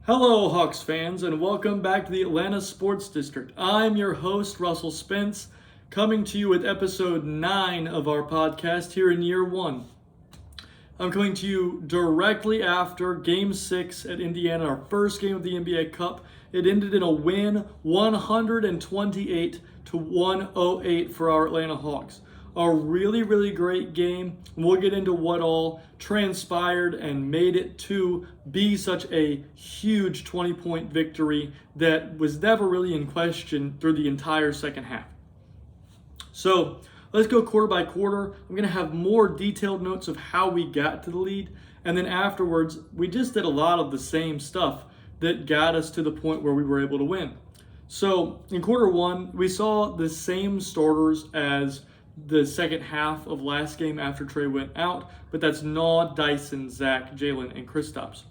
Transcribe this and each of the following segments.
Hello, Hawks fans, and welcome back to the Atlanta Sports District. I'm your host, Russell Spence, coming to you with episode 9 of our podcast here in year 1. I'm coming to you directly after Game 6 at Indiana, our first game of the NBA Cup. It ended in a win, 128-108 for our Atlanta Hawks. A really great game. We'll get into what all transpired and made it to be such a huge 20-point victory that was never really in question through the entire second half. So let's go quarter by quarter. I'm going to have more detailed notes of how we got to the lead. And then afterwards, we just did a lot of the same stuff that got us to the point where we were able to win. So in quarter 1, we saw the same starters as the second half of last game after Trae went out, but that's Naw, Dyson, Zach, Jalen, and Kristaps.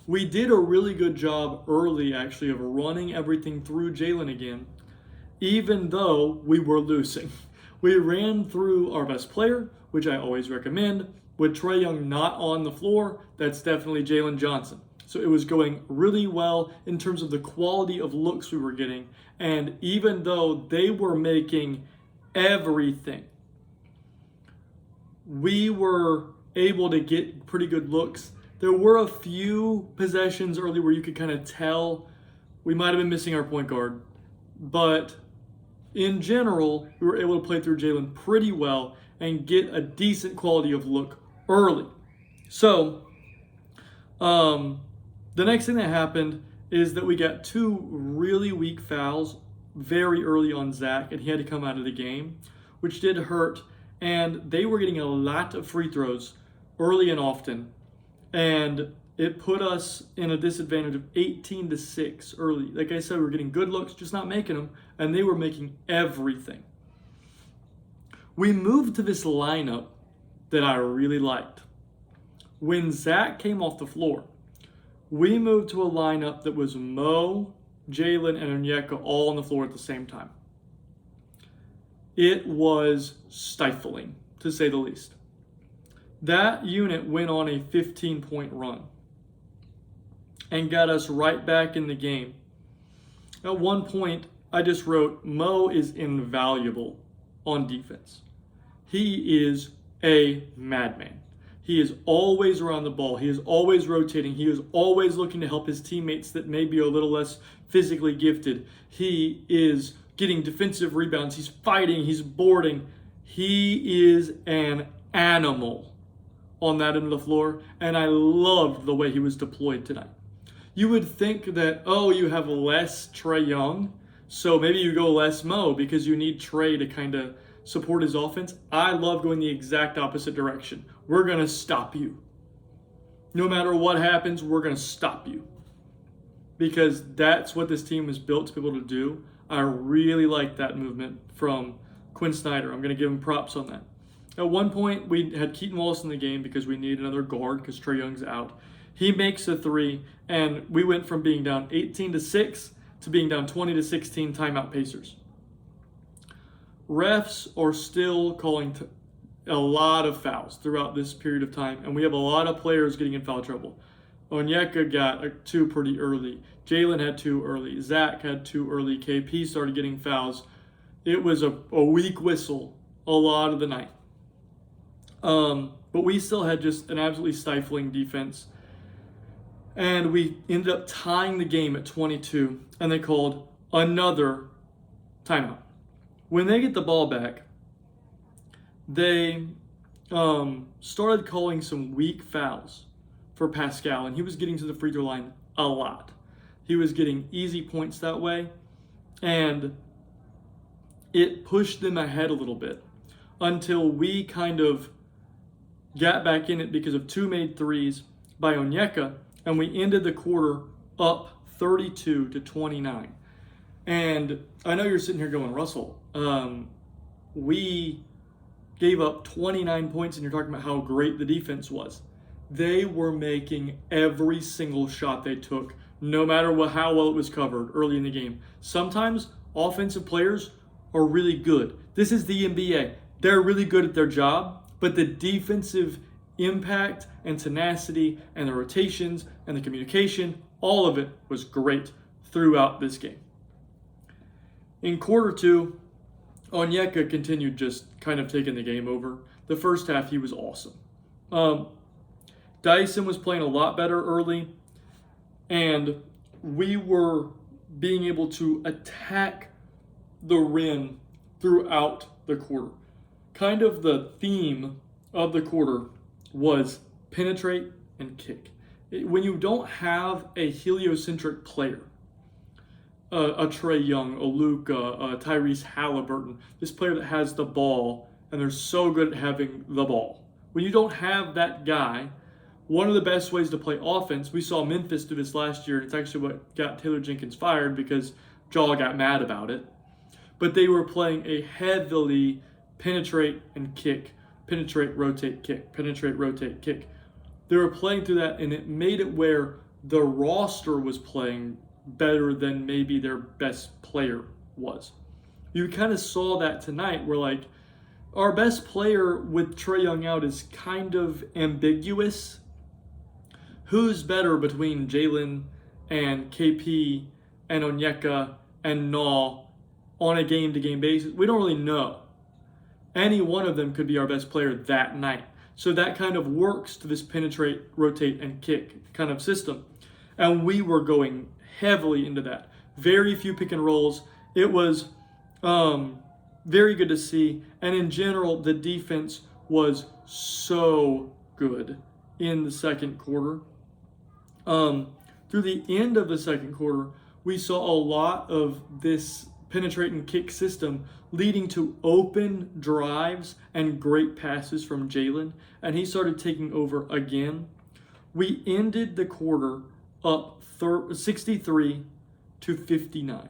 We did a really good job early, actually, of running everything through Jalen again, even though we were losing. We ran through our best player, which I always recommend. With Trae Young not on the floor, that's definitely Jalen Johnson. So it was going really well in terms of the quality of looks we were getting, and even though they were making everything, we were able to get pretty good looks. There were a few possessions early where you could kind of tell we might have been missing our point guard, but in general, we were able to play through Jalen pretty well and get a decent quality of look early. So, the next thing that happened is that we got 2 really weak fouls very early on Zach, and he had to come out of the game, which did hurt. And they were getting a lot of free throws early and often, and it put us in a disadvantage of 18-6 early. Like I said, we were getting good looks, just not making them, and they were making everything. We moved to this lineup that I really liked. When Zach came off the floor, we moved to a lineup that was Mo, Jalen, and Onyeka all on the floor at the same time. It was stifling, to say the least. That unit went on a 15-point run and got us right back in the game. At one point, I just wrote, Mo is invaluable on defense. He is a madman. He is always around the ball. He is always rotating. He is always looking to help his teammates that may be a little less physically gifted. He is getting defensive rebounds. He's fighting. He's boarding. He is an animal on that end of the floor, and I loved the way he was deployed tonight. You would think that, you have less Trae Young, so maybe you go less Mo because you need Trae to kind of support his offense. I love going the exact opposite direction. We're going to stop you. No matter what happens, we're going to stop you. Because that's what this team is built to be able to do. I really like that movement from Quinn Snyder. I'm going to give him props on that. At one point, we had Keaton Wallace in the game because we need another guard because Trae Young's out. He makes a 3, and we went from being down 18-6 to being down 20-16 timeout Pacers. Refs are still calling a lot of fouls throughout this period of time, and we have a lot of players getting in foul trouble. Onyeka got 2 pretty early. Jalen had 2 early. Zach had 2 early. KP started getting fouls. It was a weak whistle a lot of the night. But we still had just an absolutely stifling defense. And we ended up tying the game at 22, and they called another timeout. When they get the ball back, they started calling some weak fouls for Pascal, and he was getting to the free throw line a lot. He was getting easy points that way, and it pushed them ahead a little bit until we kind of got back in it because of 2 made threes by Onyeka, and we ended the quarter up 32-29. And I know you're sitting here going, Russell, we gave up 29 points and you're talking about how great the defense was. They were making every single shot they took, no matter how well it was covered early in the game. Sometimes offensive players are really good. This is the NBA. They're really good at their job, but the defensive impact and tenacity and the rotations and the communication, all of it was great throughout this game. In quarter two, Onyeka continued just kind of taking the game over. The first half, he was awesome. Dyson was playing a lot better early, and we were being able to attack the rim throughout the quarter. Kind of the theme of the quarter was penetrate and kick. When you don't have a heliocentric player, a Trae Young, a Luka, a Tyrese Halliburton, this player that has the ball, and they're so good at having the ball. When you don't have that guy, one of the best ways to play offense, we saw Memphis do this last year, and it's actually what got Taylor Jenkins fired because Jaw got mad about it. But they were playing a heavily penetrate and kick, penetrate, rotate, kick, penetrate, rotate, kick. They were playing through that, and it made it where the roster was playing better than maybe their best player was. You kind of saw that tonight where, like, our best player with Trae Young out is kind of ambiguous. Who's better between Jalen and KP and Onyeka and Naw on a game-to-game basis? We don't really know. Any one of them could be our best player that night. So that kind of works to this penetrate, rotate, and kick kind of system. And we were going heavily into that. Very few pick and rolls. It was very good to see. And in general, the defense was so good in the second quarter. Through the end of the second quarter, we saw a lot of this penetrate and kick system leading to open drives and great passes from Jalen, and he started taking over again. We ended the quarter up 63 to 59,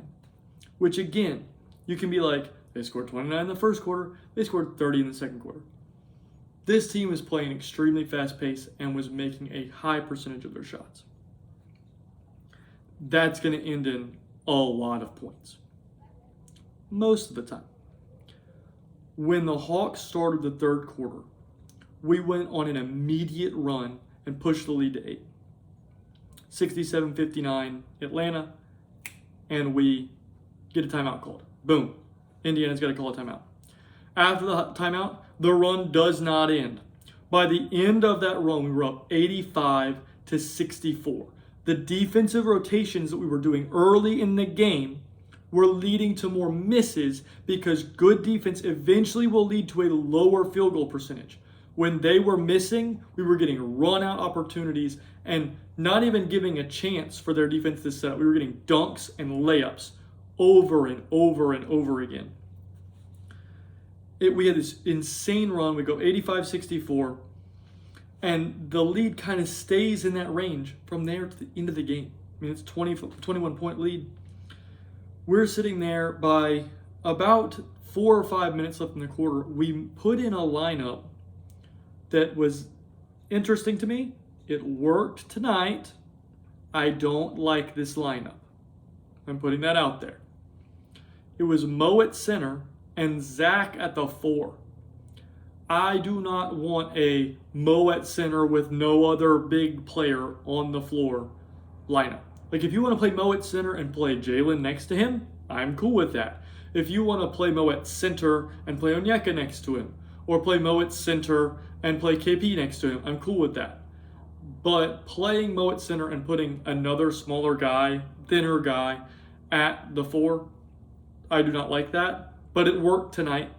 which again, you can be like, they scored 29 in the first quarter, they scored 30 in the second quarter. This team was playing extremely fast pace and was making a high percentage of their shots. That's going to end in a lot of points. Most of the time. When the Hawks started the third quarter, we went on an immediate run and pushed the lead to 8. 67-59 Atlanta, and we get a timeout called. Boom. Indiana's got to call a timeout. After the timeout, the run does not end. By the end of that run, we were up 85-64. The defensive rotations that we were doing early in the game were leading to more misses because good defense eventually will lead to a lower field goal percentage. When they were missing, we were getting run-out opportunities and not even giving a chance for their defense to set up. We were getting dunks and layups over and over and over again. We had this insane run. We go 85-64, and the lead kind of stays in that range from there to the end of the game. I mean, it's 21-point lead. We're sitting there by about 4 or 5 minutes left in the quarter. We put in a lineup that was interesting to me. It worked tonight. I don't like this lineup. I'm putting that out there. It was Mo at center and Zach at the 4. I do not want a Mo at center with no other big player on the floor lineup. Like, if you want to play Mo at center and play Jalen next to him, I'm cool with that. If you want to play Mo at center and play Onyeka next to him, or play Mo at center and play KP next to him, I'm cool with that. But playing Mo at center and putting another smaller guy, thinner guy, at the 4, I do not like that. But it worked tonight.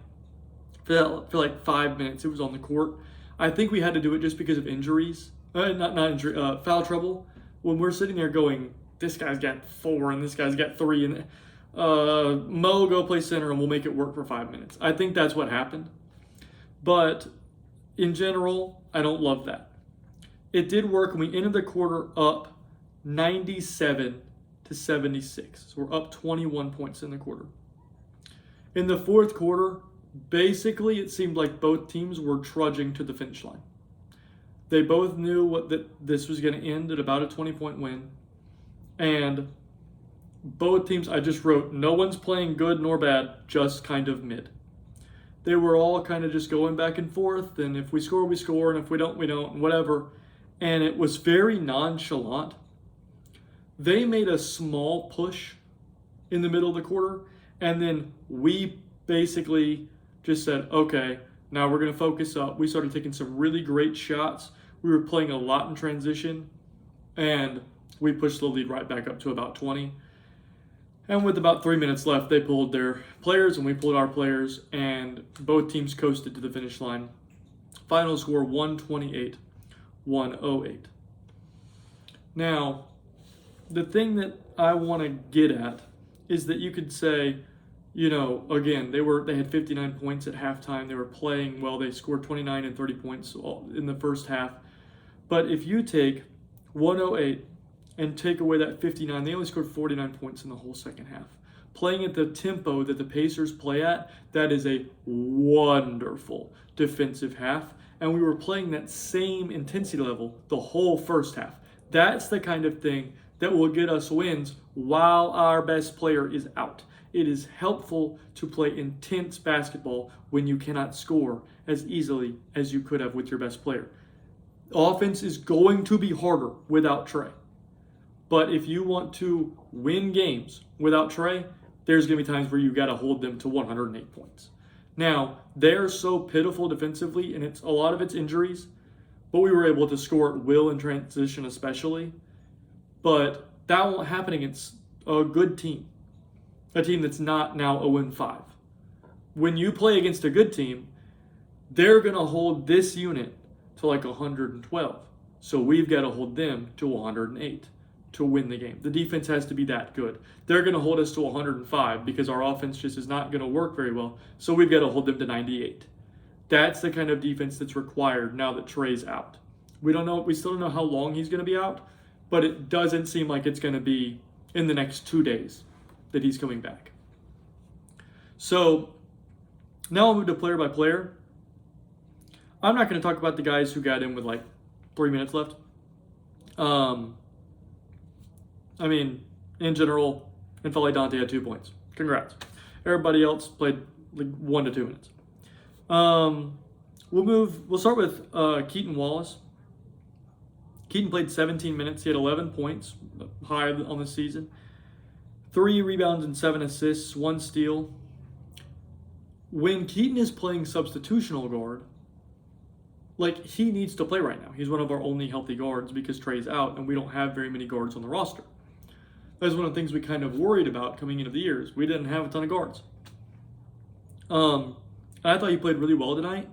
For like 5 minutes, it was on the court. I think we had to do it just because of injuries. Foul trouble. When we're sitting there going, this guy's got 4 and this guy's got 3, and Mo, go play center and we'll make it work for 5 minutes. I think that's what happened. But in general, I don't love that. It did work, and we ended the quarter up 97-76. So we're up 21 points in the quarter. In the fourth quarter, basically it seemed like both teams were trudging to the finish line. They both knew that this was going to end at about a 20-point win. And both teams, I just wrote, no one's playing good nor bad, just kind of mid. They were all kind of just going back and forth, and if we score, we score, and if we don't, we don't, and whatever. And it was very nonchalant. They made a small push in the middle of the quarter, and then we basically just said, okay, now we're going to focus up. We started taking some really great shots. We were playing a lot in transition, and we pushed the lead right back up to about 20. And with about 3 minutes left, they pulled their players and we pulled our players, and both teams coasted to the finish line. Final score 128-108. Now, the thing that I want to get at is that you could say, you know, again, they had 59 points at halftime. They were playing well. They scored 29 and 30 points in the first half. But if you take 108 and take away that 59, they only scored 49 points in the whole second half. Playing at the tempo that the Pacers play at, that is a wonderful defensive half. And we were playing that same intensity level the whole first half. That's the kind of thing that will get us wins while our best player is out. It is helpful to play intense basketball when you cannot score as easily as you could have with your best player. Offense is going to be harder without Trae. But if you want to win games without Trae, there's going to be times where you got to hold them to 108 points. Now, they're so pitiful defensively, and a lot of it's injuries, but we were able to score at will in transition especially. But that won't happen against a good team, a team that's not now 0-5. When you play against a good team, they're going to hold this unit to like 112. So we've got to hold them to 108 to win the game. The defense has to be that good. They're going to hold us to 105 because our offense just is not going to work very well. So we've got to hold them to 98. That's the kind of defense that's required now that Trae's out. We still don't know how long he's going to be out, but it doesn't seem like it's going to be in the next 2 days that he's coming back. So now I'll move to player by player. I'm not going to talk about the guys who got in with like 3 minutes left. In general, N'Faly Dante had 2 points. Congrats. Everybody else played like 1 to 2 minutes. We'll start with Keaton Wallace. Keaton played 17 minutes. He had 11 points, high on the season. 3 rebounds and 7 assists, 1 steal. When Keaton is playing substitutional guard, like, he needs to play right now. He's one of our only healthy guards because Trae's out, and we don't have very many guards on the roster. That's one of the things we kind of worried about coming into the years. We didn't have a ton of guards. And I thought he played really well tonight.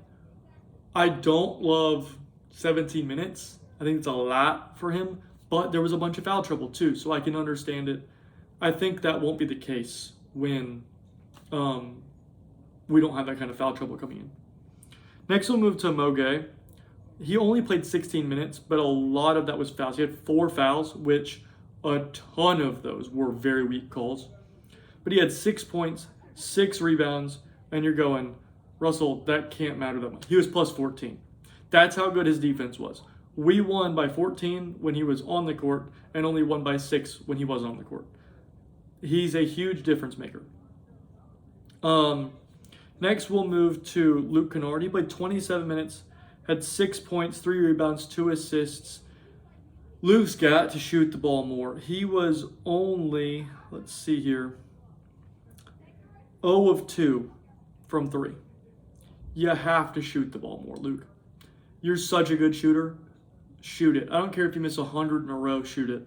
I don't love 17 minutes. I think it's a lot for him, but there was a bunch of foul trouble too, so I can understand it. I think that won't be the case when we don't have that kind of foul trouble coming in. Next, we'll move to Moge. He only played 16 minutes, but a lot of that was fouls. He had 4 fouls, which a ton of those were very weak calls. But he had 6 points, 6 rebounds, and you're going, Russell, that can't matter that much. He was plus 14. That's how good his defense was. We won by 14 when he was on the court and only won by 6 when he wasn't on the court. He's a huge difference maker. Next, we'll move to Luke Kennard. He played 27 minutes, had 6 points, 3 rebounds, 2 assists. Luke's got to shoot the ball more. He was only, 0 of 2 from 3. You have to shoot the ball more, Luke. You're such a good shooter. Shoot it. I don't care if you miss 100 in a row, shoot it.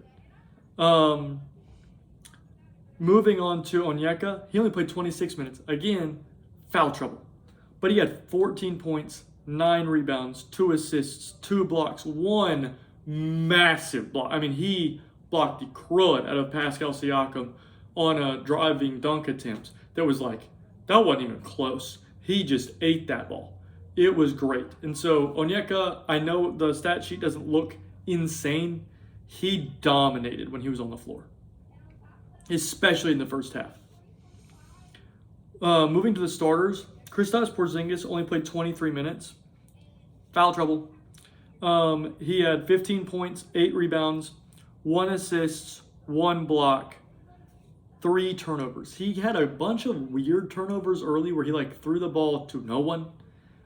Moving on to Onyeka, he only played 26 minutes. Again, foul trouble. But he had 14 points, 9 rebounds, 2 assists, 2 blocks, 1 massive block. He blocked the crud out of Pascal Siakam on a driving dunk attempt. That wasn't even close. He just ate that ball. It was great. And so Onyeka, I know the stat sheet doesn't look insane. He dominated when he was on the floor, especially in the first half. Moving to the starters, Kristaps Porzingis only played 23 minutes. Foul trouble. He had 15 points, 8 rebounds, 1 assist, 1 block, 3 turnovers. He had a bunch of weird turnovers early where he like threw the ball to no one.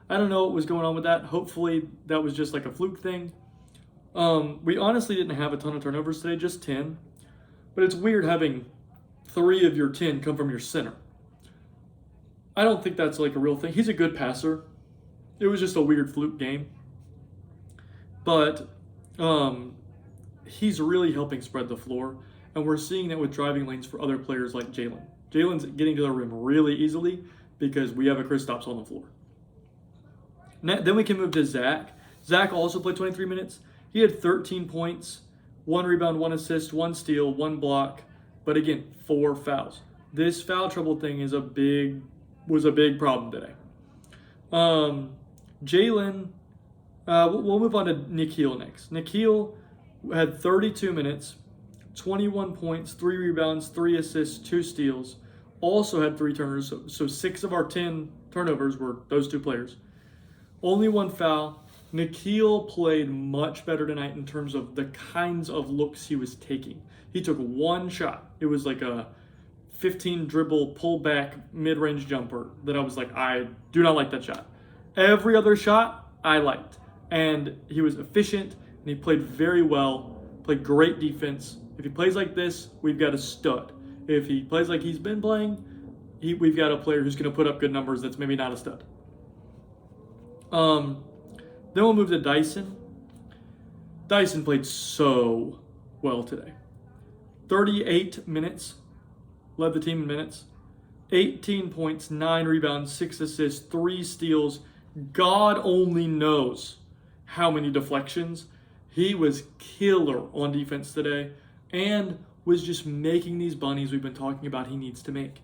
I don't know what was going on with that. Hopefully that was just like a fluke thing. We honestly didn't have a ton of turnovers today, just 10. But it's weird having 3 of your 10 come from your center. I don't think that's like a real thing. He's a good passer. It was just a weird fluke game. But he's really helping spread the floor. And we're seeing that with driving lanes for other players like Jalen. Jalen's getting to the rim really easily because we have a Kristaps on the floor. Then we can move to Zach. Zach also played 23 minutes. He had 13 points, 1 rebound, 1 assist, 1 steal, 1 block. But again, 4 fouls. This foul trouble thing was a big problem today. Jalen, we'll move on to Nikhil next. Nikhil had 32 minutes, 21 points, 3 rebounds, 3 assists, 2 steals. Also had 3 turnovers, so 6 of our 10 turnovers were those 2 players. Only 1 foul. Nikhil played much better tonight in terms of the kinds of looks he was taking. He took 1 shot. It was like a 15 dribble pull back mid-range jumper that I was like, I do not like that shot. Every other shot I liked. And he was efficient and he played very well, played great defense. If he plays like this, we've got a stud. If he plays like he's been playing, we've got a player who's going to put up good numbers that's maybe not a stud. Then we'll move to Dyson. Dyson played so well today. 38 minutes, led the team in minutes. 18 points, 9 rebounds, 6 assists, 3 steals. God only knows how many deflections. He was killer on defense today and was just making these bunnies we've been talking about he needs to make.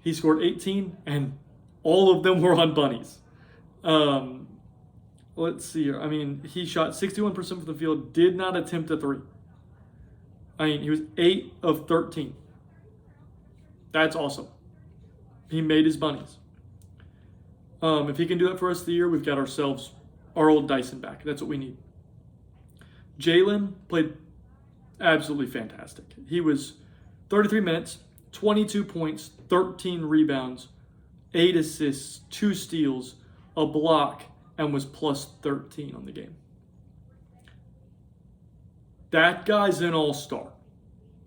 He scored 18 and all of them were on bunnies. Let's see here. I mean, he shot 61% from the field, did not attempt a 3. I mean, he was 8 of 13. That's awesome. He made his bunnies. If he can do that for us the year, we've got ourselves our old Dyson back. That's what we need. Jalen played absolutely fantastic. He was 33 minutes, 22 points, 13 rebounds, 8 assists, 2 steals, a block, and was plus 13 on the game. That guy's an all-star.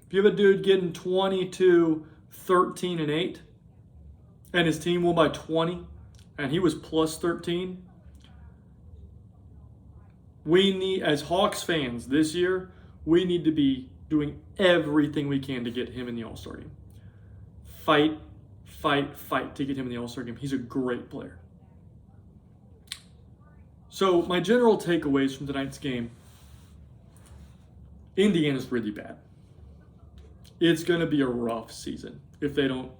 If you have a dude getting 22, 13, and 8, and his team won by 20, and he was plus 13, we need, as Hawks fans this year, we need to be doing everything we can to get him in the All-Star game. Fight to get him in the All-Star game. He's a great player. So my general takeaways from tonight's game, Indiana's really bad. It's going to be a rough season if they don't,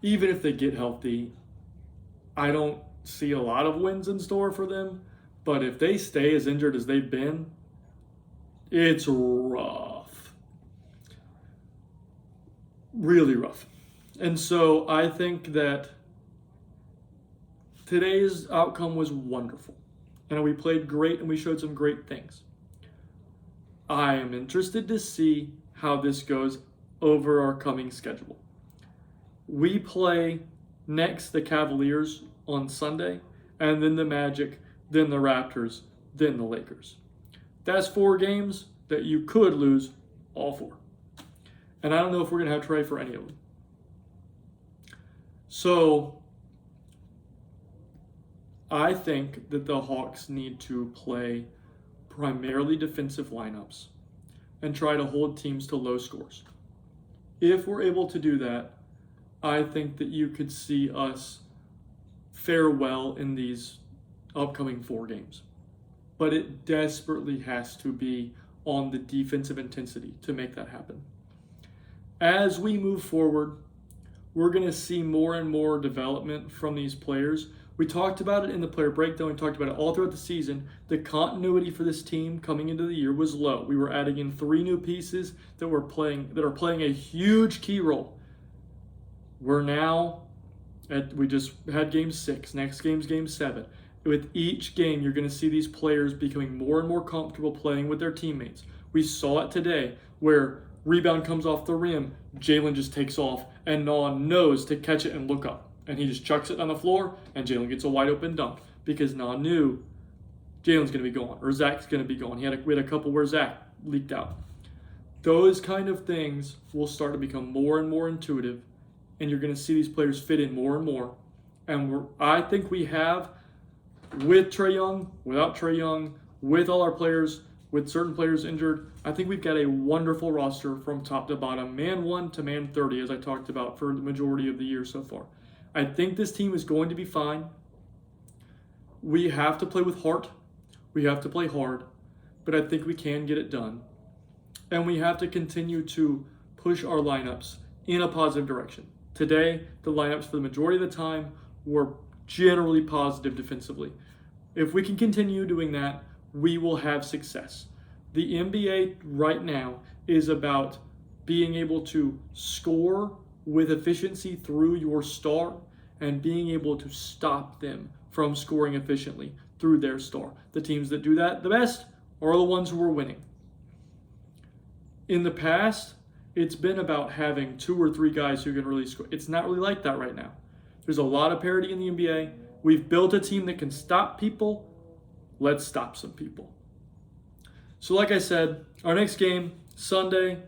even if they get healthy. I don't see a lot of wins in store for them, but if they stay as injured as they've been, it's rough. Really rough. And so I think that today's outcome was wonderful. And we played great and we showed some great things. I am interested to see how this goes over our coming schedule. We play next the Cavaliers on Sunday, and then the Magic, then the Raptors, then the Lakers. That's 4 games that you could lose all 4. And I don't know if we're going to have Trae for any of them. So I think that the Hawks need to play primarily defensive lineups and try to hold teams to low scores. If we're able to do that, I think that you could see us fare well in these upcoming 4 games. But it desperately has to be on the defensive intensity to make that happen. As we move forward, we're going to see more and more development from these players. We talked about it in the player breakdown. We talked about it all throughout the season. The continuity for this team coming into the year was low. We were adding in 3 new pieces that are playing a huge key role. We're now we just had game 6. Next game's game 7. With each game, you're going to see these players becoming more and more comfortable playing with their teammates. We saw it today where rebound comes off the rim, Jalen just takes off, and Nah knows to catch it and look up. And he just chucks it on the floor, and Jalen gets a wide open dunk because Nah knew Jalen's going to be gone or Zach's going to be gone. We had a couple where Zach leaked out. Those kind of things will start to become more and more intuitive, and you're going to see these players fit in more and more. And I think we have, with Trae Young, without Trae Young, with all our players, with certain players injured, I think we've got a wonderful roster from top to bottom, man 1 to man 30, as I talked about for the majority of the year so far. I think this team is going to be fine. We have to play with heart. We have to play hard, but I think we can get it done. And we have to continue to push our lineups in a positive direction. Today, the lineups for the majority of the time were generally positive defensively. If we can continue doing that, we will have success. The NBA right now is about being able to score with efficiency through your star and being able to stop them from scoring efficiently through their star. The teams that do that the best are the ones who are winning. In the past, it's been about having 2 or 3 guys who can really score. It's not really like that right now. There's a lot of parity in the NBA. We've built a team that can stop people. Let's stop some people. So like I said, our next game, Sunday,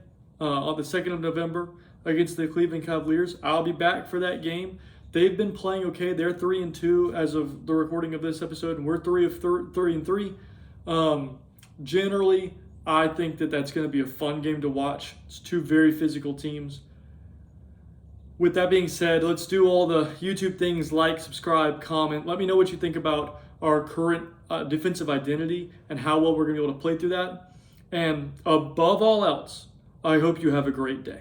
on the 2nd of November, against the Cleveland Cavaliers. I'll be back for that game. They've been playing okay. They're 3-2 as of the recording of this episode, and we're 3-3. Generally, I think that's going to be a fun game to watch. It's 2 very physical teams. With that being said, let's do all the YouTube things, like, subscribe, comment. Let me know what you think about our current defensive identity and how well we're going to be able to play through that. And above all else, I hope you have a great day.